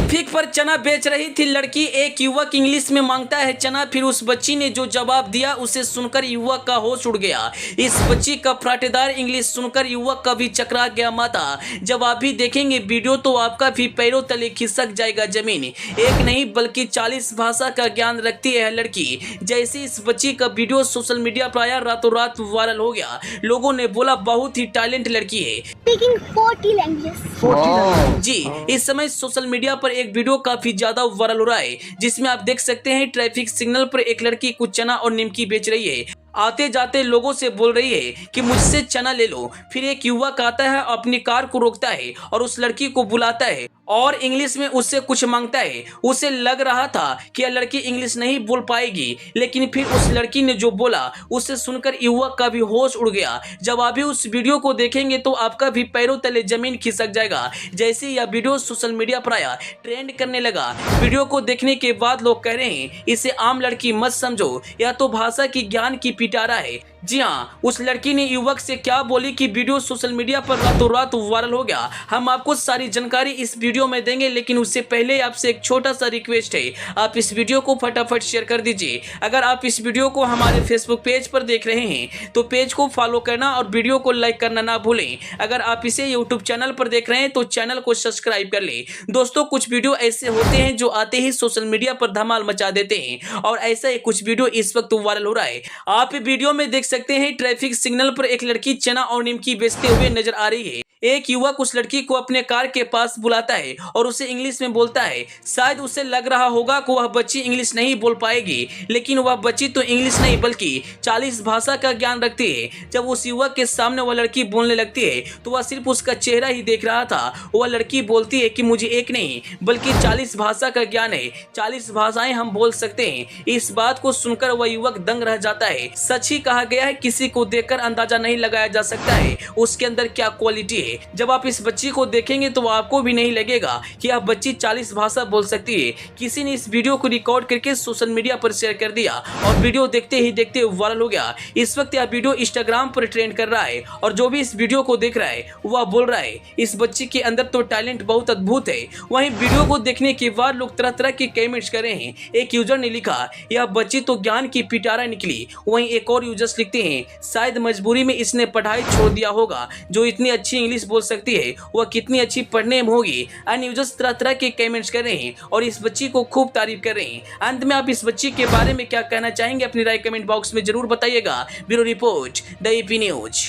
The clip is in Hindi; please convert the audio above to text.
फीक पर चना बेच रही थी लड़की। एक युवक इंग्लिश में मांगता है चना, फिर उस बच्ची ने जो जवाब दिया उसे सुनकर युवक का होश उड़ गया। इस बच्ची का फराटेदार इंग्लिश सुनकर युवक का भी चकरा गया माथा। जब आप भी देखेंगे वीडियो तो आपका भी पैरों तले खिसक जाएगा जमीन। एक नहीं बल्कि 40 भाषा का ज्ञान रखती है लड़की। जैसे इस बच्ची का वीडियो सोशल मीडिया पर आया, रातों रात वायरल हो गया। लोगों ने बोला बहुत ही टैलेंट लड़की है। Speaking 40 languages. जी, इस समय सोशल मीडिया पर एक वीडियो काफी ज्यादा वायरल हो रहा है, जिसमें आप देख सकते हैं ट्रैफिक सिग्नल पर एक लड़की कुछ चना और निमकी बेच रही है। आते जाते लोगों से बोल रही है कि मुझसे चना ले लो। फिर एक युवक आता है, अपनी कार को रोकता है और उस लड़की को बुलाता है और इंग्लिश में उससे कुछ मांगता है। उसे लग रहा था कि यह लड़की इंग्लिश नहीं बोल पाएगी, लेकिन फिर उस लड़की ने जो बोला उसे सुनकर युवक का भी होश उड़ गया। जब आप भी उस वीडियो को देखेंगे तो आपका भी पैरों तले जमीन खिसक जाएगा। जैसे यह वीडियो सोशल मीडिया पर आया, ट्रेंड करने लगा। वीडियो को देखने के बाद लोग कह रहे हैं इसे आम लड़की मत समझो, यह तो भाषा की ज्ञान की पिटारा है। जी हाँ, उस लड़की ने युवक से क्या बोली कि वीडियो सोशल मीडिया पर रातों रात वायरल हो गया। हम आपको सारी जानकारी इस वीडियो में देंगे, लेकिन उससे पहले आपसे एक छोटा सा रिक्वेस्ट है, आप इस वीडियो को फटाफट शेयर कर दीजिए। अगर आप इस वीडियो को हमारे फेसबुक पेज पर देख रहे हैं तो पेज को फॉलो करना और वीडियो को लाइक करना ना भूलें। अगर आप इसे यूट्यूब चैनल पर देख रहे हैं तो चैनल को सब्सक्राइब कर लें। दोस्तों, कुछ वीडियो ऐसे होते हैं जो आते ही सोशल मीडिया पर धमाल मचा देते हैं, और ऐसा ही कुछ वीडियो इस वक्त वायरल हो रहा है। आप वीडियो में देख सकते हैं ट्रैफिक सिग्नल पर एक लड़की चना और निमकी बेचते हुए नजर आ रही है। एक युवक उस लड़की को अपने कार के पास बुलाता है और उसे इंग्लिश में बोलता है। शायद उसे लग रहा होगा कि वह बच्ची इंग्लिश नहीं बोल पाएगी, लेकिन वह बच्ची तो इंग्लिश नहीं बल्कि 40 भाषा का ज्ञान रखती है। जब उस युवक के सामने वह लड़की बोलने लगती है तो वह सिर्फ उसका चेहरा ही देख रहा था। वह लड़की बोलती है कि मुझे एक नहीं बल्कि 40 भाषा का ज्ञान है, 40 भाषाएं हम बोल सकते हैं। इस बात को सुनकर वह युवक दंग रह जाता है। सच ही कहा गया है, किसी को देखकर अंदाजा नहीं लगाया जा सकता है उसके अंदर क्या क्वालिटी है। जब आप इस बच्ची को देखेंगे तो आपको भी नहीं लगेगा कि यह बच्ची 40 भाषा बोल सकती है। किसी ने इस वीडियो को रिकॉर्ड करके सोशल मीडिया पर शेयर कर दिया और वीडियो देखते ही देखते वायरल हो गया। इस वक्त यह वीडियो इंस्टाग्राम पर ट्रेंड कर रहा है और जो भी इस वीडियो को देख रहा है वह बोल रहा है इस बच्ची के अंदर तो टैलेंट बहुत अद्भुत है। वहीं वीडियो को देखने के बाद लोग तरह तरह के कमेंट्स कर रहे हैं। एक यूजर ने लिखा यह बच्ची तो ज्ञान की पिटारा निकली। वहीं एक और यूजर्स लिखते हैं शायद मजबूरी में इसने पढ़ाई छोड़ दिया होगा, जो इतनी अच्छी इंग्लिश बोल सकती है वह कितनी अच्छी पढ़ने में होगी। अन्य यूजर्स तरह तरह के कमेंट्स कर रहे हैं और इस बच्ची को खूब तारीफ कर रहे हैं। अंत में आप इस बच्ची के बारे में क्या कहना चाहेंगे, अपनी राय कमेंट बॉक्स में जरूर बताइएगा। Bureau report, the AP news.